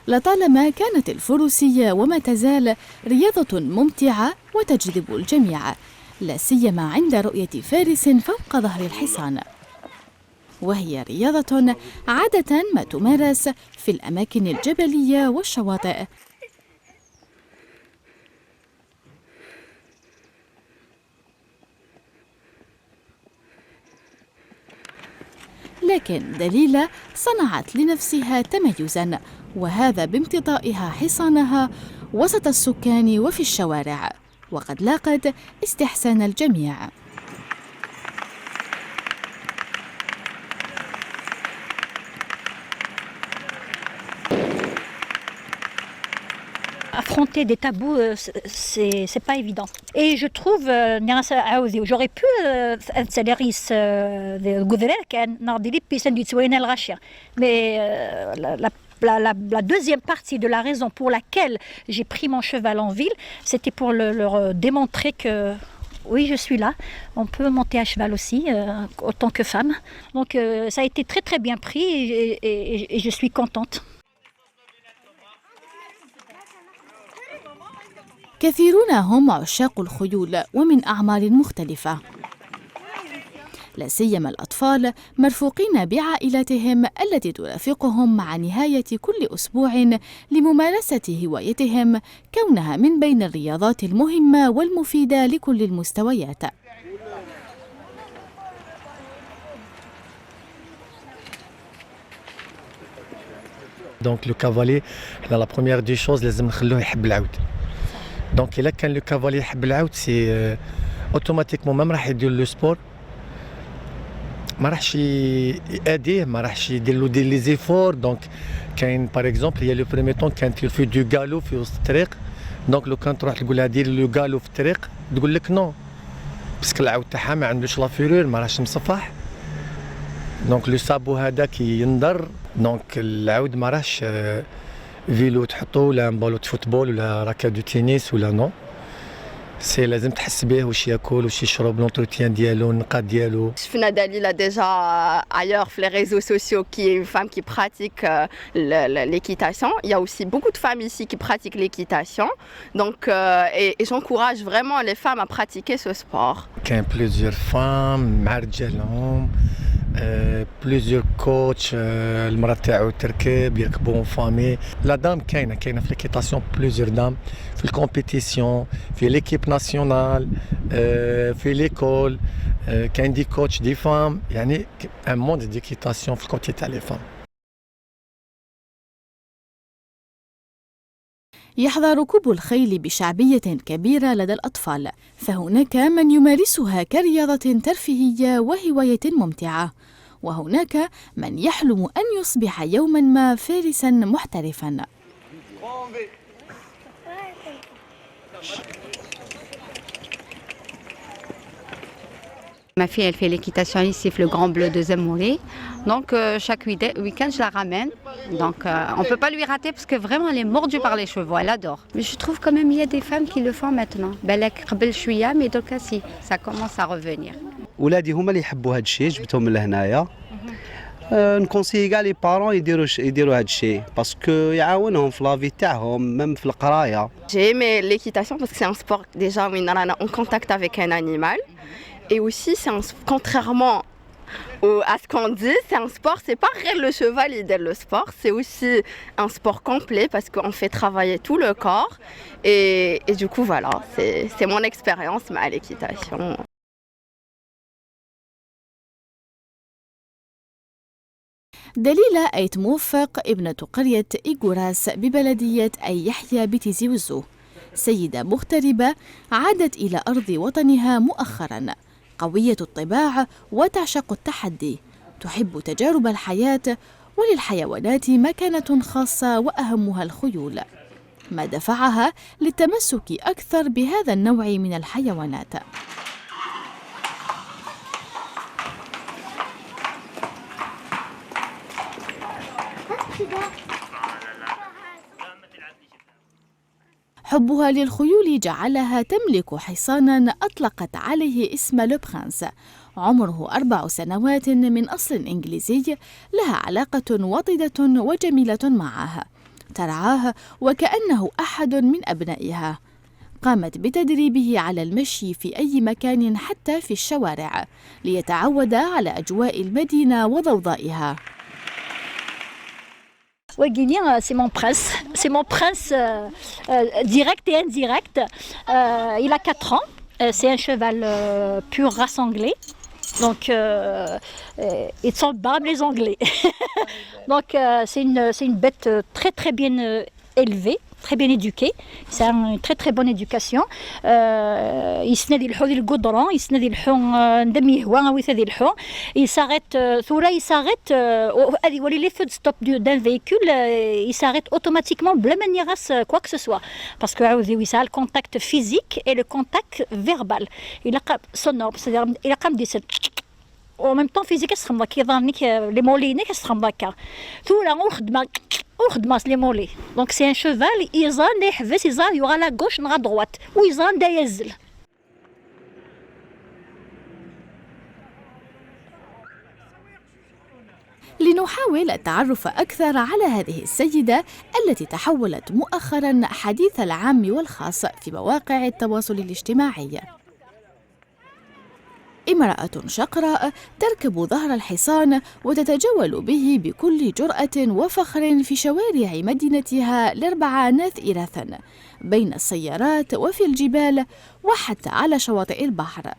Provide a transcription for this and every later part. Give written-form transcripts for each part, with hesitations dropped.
لطالما كانت الفروسية وما تزال رياضة ممتعة وتجذب الجميع، لا سيما عند رؤية فارس فوق ظهر الحصان، وهي رياضة عادة ما تمارس في الأماكن الجبلية والشواطئ. لكن دليلة صنعت لنفسها تميزاً، وهذا بامتطائها حصانها وسط السكان وفي الشوارع، وقد لاقت استحسان الجميع. Affronter des tabous, c'est pas évident. Et je trouve j'aurais pu تدريس الجذرة كان ناضي لي بيسن دي تسوينا الغاشية. Mais la deuxième partie de la raison pour laquelle j'ai pris mon cheval en ville, c'était pour leur démontrer que oui, je suis là. On peut monter à cheval aussi, autant que femme. Donc ça a été très très bien pris et je suis contente. كثيرون هم عشاق الخيول ومن أعمار مختلفة، لا سيما الأطفال مرفوقين بعائلاتهم التي ترافقهم مع نهاية كل أسبوع لممارسة هوايتهم، كونها من بين الرياضات المهمة والمفيدة لكل المستويات. Donc le cavalier, la première des choses لازم نخلوه يحب العود. دونك إلا كان لو كافالي يحب العود سي اوتوماتيكمون ما راح يدير لو سبور، ما راحش يأديه، ما راحش يدير له لي زيفور. دونك كاين باغ اكزومبل هي لو بريمي طون كانت في دو غالو في وسط الطريق، دونك لو كان تروح تقول لها ديري لو غالو في الطريق تقول لك نو، باسكو العود تاعها ما عندوش لا فيرور، ما راهش مصفح. دونك لو سابو هذا كي ينضر، دونك العود ما راهش فيلو تحطو ولا بالوت فوتبول ولا راكه دو تنس ولا نو، سي لازم تحس به واش ياكل واش يشرب، لونتروتيان ديالو، النقاد ديالو. شفنا دليلة déjà ailleurs في les réseaux sociaux qui est une femme qui pratique l'équitation. Il y a aussi beaucoup de femmes ici qui pratiquent l'équitation. Donc et j'encourage vraiment les femmes à pratiquer ce sport. كاين plusieurs femmes مع رجالهم، بليزيور كوتش، المراه تاعو تركب يركبوا فامي. لا دام كاينه في ليكيتاسيون بليزيور دام في الكومبيتيسيون، في ليكيب ناسيونال، في ليكول، كاين دي كوتش دي فام، يعني ان موند ديكيتاسيون في الكوتي تاع لي فام. يحظى ركوب الخيل بشعبية كبيرة لدى الأطفال، فهناك من يمارسها كرياضة ترفيهية وهواية ممتعة، وهناك من يحلم أن يصبح يوماً ما فارساً محترفاً. Ma fille, elle fait l'équitation ici, le Grand Bleu de Zemouri. Donc, chaque week-end, je la ramène. Donc, on ne peut pas lui rater parce que vraiment, elle est mordue par les chevaux. Elle adore. Mais je trouve quand même qu'il y a des femmes qui le font maintenant. Belek قبل شوية, mais donc si, ça commence à revenir. ولادي هما اللي يحبوا هذا الشيء، جبتهم من لهنايا. نكونسيي كاع لي بارون يديروا هذا الشيء باسكو يعاونهم في لافي تاعهم ميم في القرايه. J'ai aimé l'équitation parce que c'est un sport déjà où on est en contact avec un animal. Et aussi, contrairement à ce qu'on dit, c'est un sport, c'est pas le cheval idéal le sport, c'est aussi un sport complet parce qu'on fait travailler tout le corps. Et du coup, voilà, c'est mon expérience à l'équitation. دليلة أيت موفق ابنة قرية إيغوراس ببلدية أي يحيى بتيزي وزو، سيدة مغتربة عادت إلى أرض وطنها مؤخراً، قوية الطباع وتعشق التحدي، تحب تجارب الحياة، وللحيوانات مكانة خاصة وأهمها الخيول، ما دفعها للتمسك أكثر بهذا النوع من الحيوانات. حبها للخيول جعلها تملك حصاناً أطلقت عليه اسم لو برانس، عمره 4 سنوات من أصل إنجليزي، لها علاقة وطيدة وجميلة معه، ترعاه وكأنه أحد من أبنائها. قامت بتدريبه على المشي في أي مكان حتى في الشوارع ليتعود على أجواء المدينة وضوضائها. Oui, Guinien, c'est mon prince direct et indirect. Il a 4 ans, c'est un cheval pur race anglais. Donc, ils sont barbe les Anglais. Donc, c'est une bête très très bien élevée, très bien éduquée. C'est une très très bonne éducation. يسند يلحو ذي القدران، يسند يلحو ندم يهوى ويث ذي الحو. Il s'arrête, ثورة il s'arrête, ولي لي فود ستوب d'un véhicule, il s'arrête automatiquement بلا ما نيغاس quoi que ce soit. Parce que عاوزي ça a le contact physique et le contact verbal. Il a sonore, c'est-à-dire il a قام دي en même temps physique كيسخم كيظهرنيك لي موليني كيسخم هكا. ثورة وخدمة les mollets. Donc c'est un cheval, il y aura la gauche, la droite, ou il y a لنحاول التعرف أكثر على هذه السيدة التي تحولت مؤخراً حديث العام والخاص في مواقع التواصل الاجتماعي. امرأة شقراء تركب ظهر الحصان وتتجول به بكل جرأة وفخر في شوارع مدينتها ل4 إراثاً بين السيارات وفي الجبال وحتى على شواطئ البحر.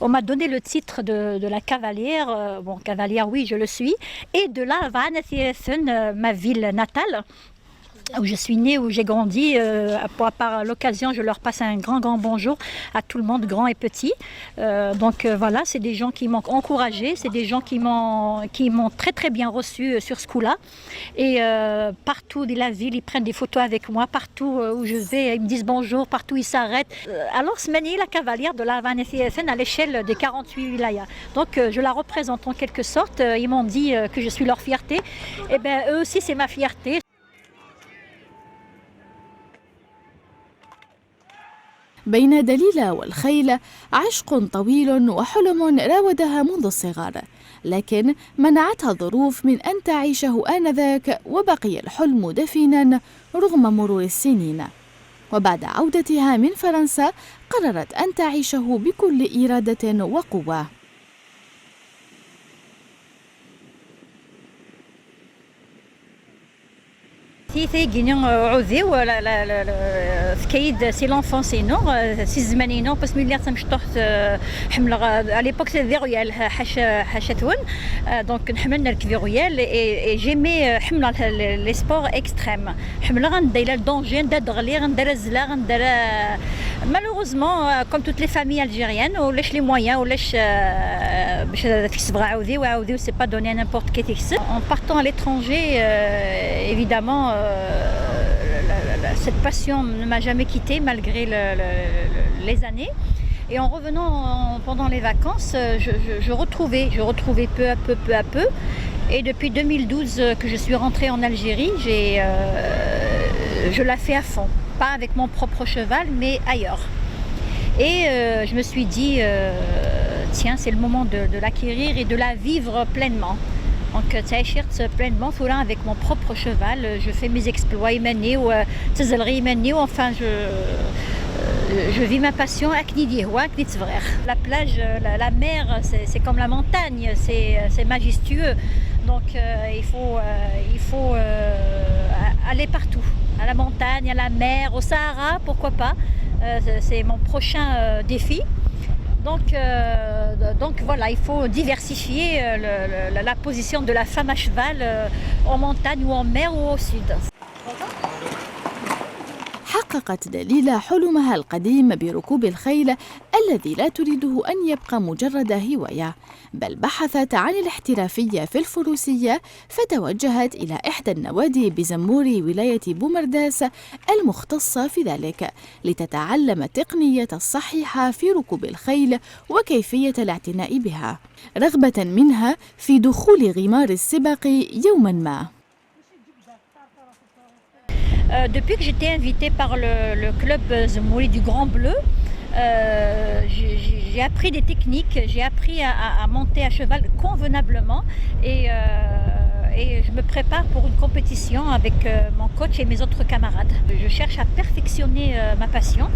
On m'a donné le titre de la cavalière, bon cavalière oui je le suis, et de la Vanathiethen, ma ville natale, où je suis née, où j'ai grandi. Par l'occasion, je leur passe un grand bonjour à tout le monde, grand et petit. Voilà, c'est des gens qui m'ont encouragée, c'est des gens qui m'ont très très bien reçu sur ce coup-là. Et partout de la ville, ils prennent des photos avec moi, partout où je vais, ils me disent bonjour, partout ils s'arrêtent. Alors, Smani, la cavalière de la Vanathiethen à l'échelle des 48 wilayas. Donc, je la représente en quelque sorte. Ils m'ont dit que je suis leur fierté. Et bien, eux aussi, c'est ma fierté. بين دليلة والخيل عشق طويل وحلم راودها منذ الصغر، لكن منعتها الظروف من أن تعيشه آنذاك، وبقي الحلم دفينا رغم مرور السنين. وبعد عودتها من فرنسا قررت أن تعيشه بكل إرادة وقوة. تيثي جينيون عوذي ولا كيد سي لونفون سي نو سي زمانينو باش ملي تمشطوح حمل على ليبوك سي فيغويال حاشتون دونك نحمل نركب فيغويال اي جيمي حمل لي سبور اكستريم حمل غندير الدونجي ندير دغلي غندير الزلا غندير مالوغوزمون كوم توت لي فامي الجيريان ولاش لي مويان ولاش باش تكسب عاوذي وعاوذي سي با دوني نيمبورت كي تكسب en partant à l'étranger évidemment cette passion ne m'a jamais quittée malgré les années. Et en revenant pendant les vacances, je retrouvais peu à peu. Et depuis 2012 que je suis rentrée en Algérie, je la fais à fond. Pas avec mon propre cheval, mais ailleurs. Et je me suis dit, tiens, c'est le moment de l'acquérir et de la vivre pleinement. Donc, pleinement avec mon propre cheval, je fais mes exploits ou enfin je vis ma passion à la plage, la mer, c'est comme la montagne, c'est majestueux. Donc il faut aller partout, à la montagne, à la mer, au Sahara, pourquoi pas. C'est mon prochain défi. Donc voilà, il faut diversifier la position de la femme à cheval en montagne ou en mer ou au sud. حققت دليلة حلمها القديم بركوب الخيل الذي لا تريده أن يبقى مجرد هواية، بل بحثت عن الاحترافية في الفروسية، فتوجهت إلى إحدى النوادي بزمور ولاية بومرداس المختصة في ذلك لتتعلم التقنية الصحيحة في ركوب الخيل وكيفية الاعتناء بها، رغبة منها في دخول غمار السباق يوما ما. Depuis que j'étais invitée par le club Zemouri du Grand Bleu, j'ai appris des techniques, j'ai appris à monter à cheval convenablement et et je me prépare pour une compétition avec mon coach et mes autres camarades. Je cherche à perfectionner ma passion.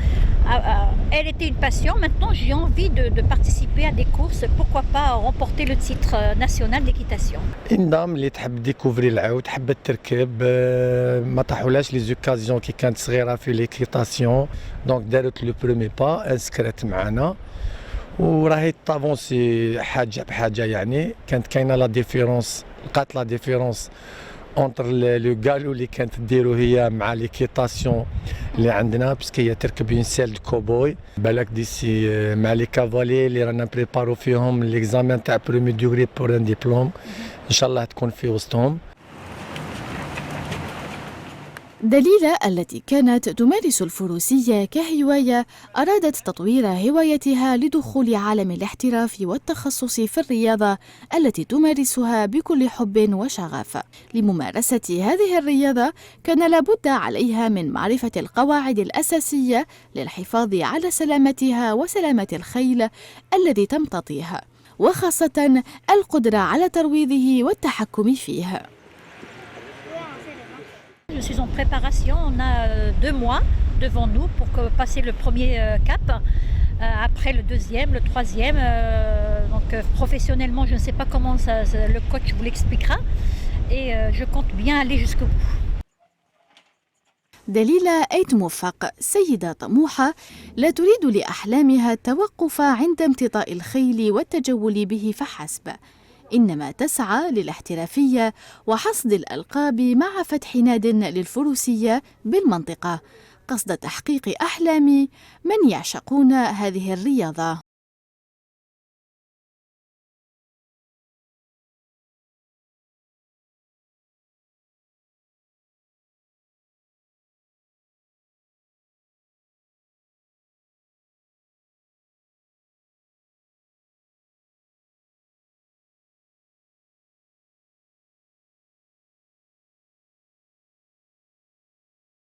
Elle était une passion, maintenant j'ai envie de participer à des courses, pourquoi pas remporter le titre national d'équitation. النظام اللي تحب ديكوفري العود حبت تركب ما طاحولهاش لي زوكازيون كي كانت صغيره في ليكيتاسيون دونك دارت لو برومي با انسكرات معنا وراهي طافونسي حاجه بحاجه يعني كانت كاينه لا ديفيرونس لقات لا ديفيرونس اونتر لو غالو اللي كانت ديرو هي مع ليكيتاسيون اللي عندنا باسكو هي تركب اون سيل كوبوي بالك ديسي مع لي كافالي اللي رانا بريبارو فيهم ليكزامان تاع برومي دوغري بور ان ديبلوم ان شاء الله تكون في وسطهم. دليلة التي كانت تمارس الفروسية كهواية أرادت تطوير هوايتها لدخول عالم الاحتراف والتخصص في الرياضة التي تمارسها بكل حب وشغف. لممارسة هذه الرياضة كان لابد عليها من معرفة القواعد الأساسية للحفاظ على سلامتها وسلامة الخيل الذي تمتطيه، وخاصة القدرة على ترويضه والتحكم فيه. Je suis en préparation, on a 2 mois devant nous pour passer le premier cap, après le deuxième, le troisième. Donc professionnellement, je ne sais pas comment le coach vous l'expliquera et je compte bien aller jusqu'au bout. دليلة أيت موفق سيدة طموحة لا تريد لأحلامها التوقف عند امتطاء الخيل والتجول به فحسب، إنما تسعى للاحترافية وحصد الألقاب مع فتح ناد للفروسية بالمنطقة قصد تحقيق أحلام من يعشقون هذه الرياضة.